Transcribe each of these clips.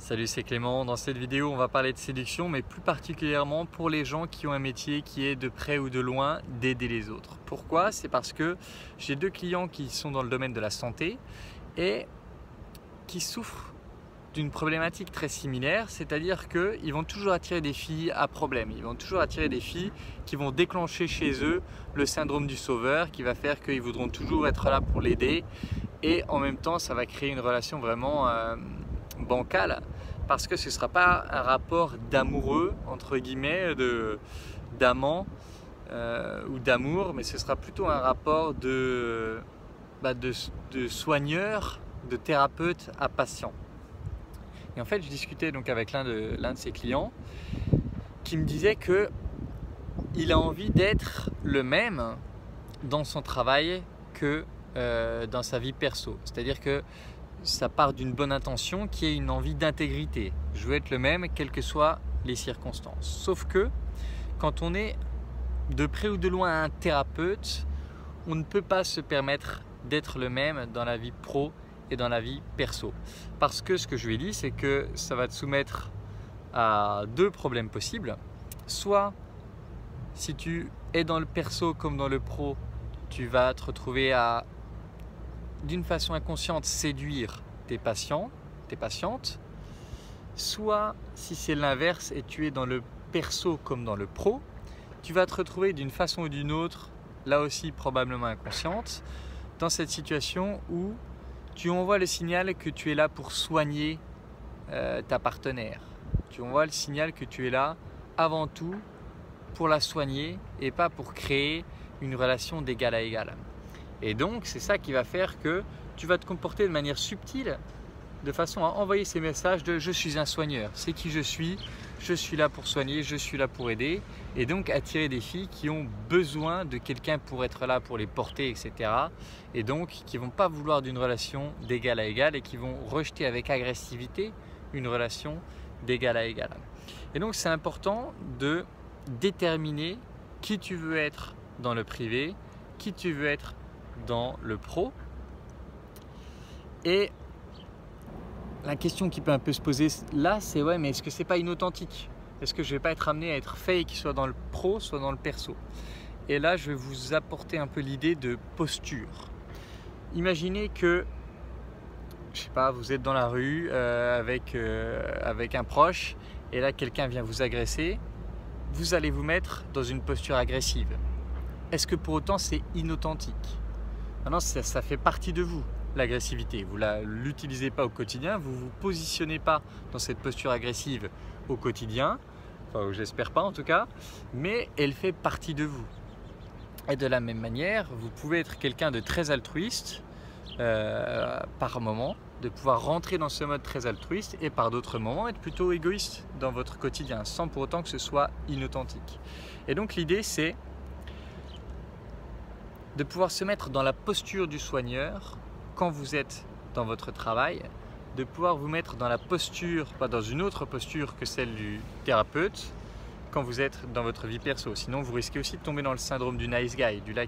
Salut, c'est Clément. Dans cette vidéo, on va parler de séduction, mais plus particulièrement pour les gens qui ont un métier qui est de près ou de loin d'aider les autres. Pourquoi? C'est parce que j'ai deux clients qui sont dans le domaine de la santé et qui souffrent d'une problématique très similaire, c'est-à-dire qu'ils vont toujours attirer des filles à problème. Ils vont toujours attirer des filles qui vont déclencher chez eux le syndrome du sauveur, qui va faire qu'ils voudront toujours être là pour l'aider, et en même temps, ça va créer une relation vraiment bancale, parce que ce ne sera pas un rapport d'amoureux, entre guillemets, d'amant ou d'amour, mais ce sera plutôt un rapport de soigneur, de thérapeute à patient. Et en fait, je discutais donc avec l'un de ses clients qui me disait qu'il a envie d'être le même dans son travail que dans sa vie perso. C'est-à-dire que ça part d'une bonne intention qui est une envie d'intégrité. Je veux être le même quelles que soient les circonstances. Sauf que quand on est de près ou de loin un thérapeute, on ne peut pas se permettre d'être le même dans la vie pro et dans la vie perso. Parce que ce que je lui ai dit, c'est que ça va te soumettre à deux problèmes possibles. Soit, si tu es dans le perso comme dans le pro, tu vas te retrouver à, d'une façon inconsciente, séduire tes patients, tes patientes. Soit, si c'est l'inverse et tu es dans le perso comme dans le pro, tu vas te retrouver d'une façon ou d'une autre, là aussi probablement inconsciente, dans cette situation où tu envoies le signal que tu es là pour soigner ta partenaire. Tu envoies le signal que tu es là avant tout pour la soigner et pas pour créer une relation d'égal à égal. Et donc, c'est ça qui va faire que tu vas te comporter de manière subtile, de façon à envoyer ces messages de « je suis un soigneur, c'est qui je suis là pour soigner, je suis là pour aider » et donc attirer des filles qui ont besoin de quelqu'un pour être là, pour les porter, etc. Et donc qui ne vont pas vouloir d'une relation d'égal à égal et qui vont rejeter avec agressivité une relation d'égal à égal. Et donc c'est important de déterminer qui tu veux être dans le privé, qui tu veux être dans le pro. Et la question qui peut un peu se poser là, c'est ouais, mais est-ce que c'est pas inauthentique? Est-ce que je vais pas être amené à être fake, soit dans le pro, soit dans le perso? Et là, je vais vous apporter un peu l'idée de posture. Imaginez que, je sais pas, vous êtes dans la rue avec un proche, et là quelqu'un vient vous agresser. Vous allez vous mettre dans une posture agressive. Est-ce que pour autant c'est inauthentique? Maintenant, ça fait partie de vous, l'agressivité. Vous ne l'utilisez pas au quotidien, vous ne vous positionnez pas dans cette posture agressive au quotidien, enfin j'espère pas en tout cas, mais elle fait partie de vous. Et de la même manière, vous pouvez être quelqu'un de très altruiste par moment, de pouvoir rentrer dans ce mode très altruiste et par d'autres moments être plutôt égoïste dans votre quotidien, sans pour autant que ce soit inauthentique. Et donc l'idée c'est de pouvoir se mettre dans la posture du soigneur quand vous êtes dans votre travail, de pouvoir vous mettre dans la posture, pas dans une autre posture que celle du thérapeute, quand vous êtes dans votre vie perso. Sinon, vous risquez aussi de tomber dans le syndrome du nice guy, du gars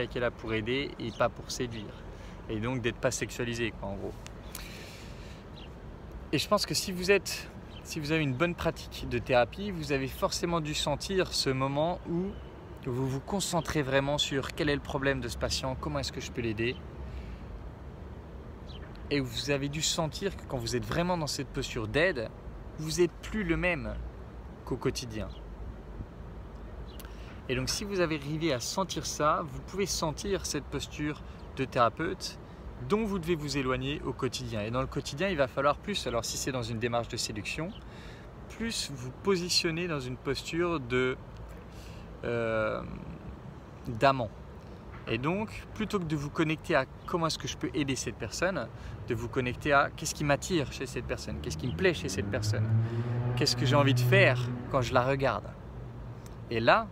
qui est là pour aider et pas pour séduire. Et donc d'être pas sexualisé, quoi, en gros. Et je pense que si vous avez une bonne pratique de thérapie, vous avez forcément dû sentir ce moment où vous vous concentrez vraiment sur quel est le problème de ce patient, comment est-ce que je peux l'aider. Et vous avez dû sentir que quand vous êtes vraiment dans cette posture d'aide, vous n'êtes plus le même qu'au quotidien. Et donc si vous avez arrivé à sentir ça, vous pouvez sentir cette posture de thérapeute dont vous devez vous éloigner au quotidien. Et dans le quotidien, il va falloir plus, alors si c'est dans une démarche de séduction, plus vous positionner dans une posture d'amant. Et donc, plutôt que de vous connecter à comment est-ce que je peux aider cette personne, de vous connecter à qu'est-ce qui m'attire chez cette personne, qu'est-ce qui me plaît chez cette personne, qu'est-ce que j'ai envie de faire quand je la regarde. Et là,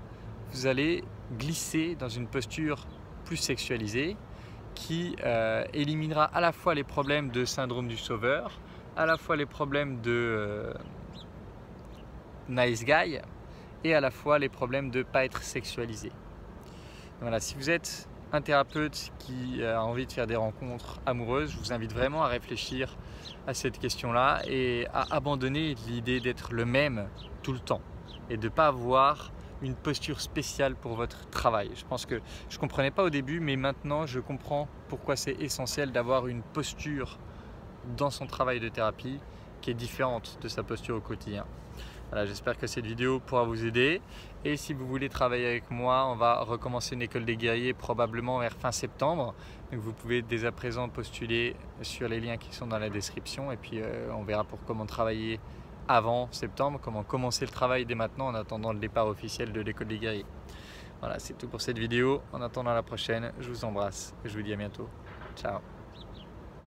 vous allez glisser dans une posture plus sexualisée qui éliminera à la fois les problèmes de syndrome du sauveur, à la fois les problèmes de nice guy et à la fois les problèmes de ne pas être sexualisé. Voilà, si vous êtes un thérapeute qui a envie de faire des rencontres amoureuses, je vous invite vraiment à réfléchir à cette question-là et à abandonner l'idée d'être le même tout le temps et de ne pas avoir une posture spéciale pour votre travail. Je pense que je ne comprenais pas au début, mais maintenant je comprends pourquoi c'est essentiel d'avoir une posture dans son travail de thérapie qui est différente de sa posture au quotidien. Voilà, j'espère que cette vidéo pourra vous aider et si vous voulez travailler avec moi, on va recommencer une école des guerriers probablement vers fin septembre. Donc vous pouvez dès à présent postuler sur les liens qui sont dans la description et puis on verra pour comment travailler avant septembre, comment commencer le travail dès maintenant en attendant le départ officiel de l'école des guerriers. Voilà, c'est tout pour cette vidéo. En attendant la prochaine, je vous embrasse et je vous dis à bientôt. Ciao.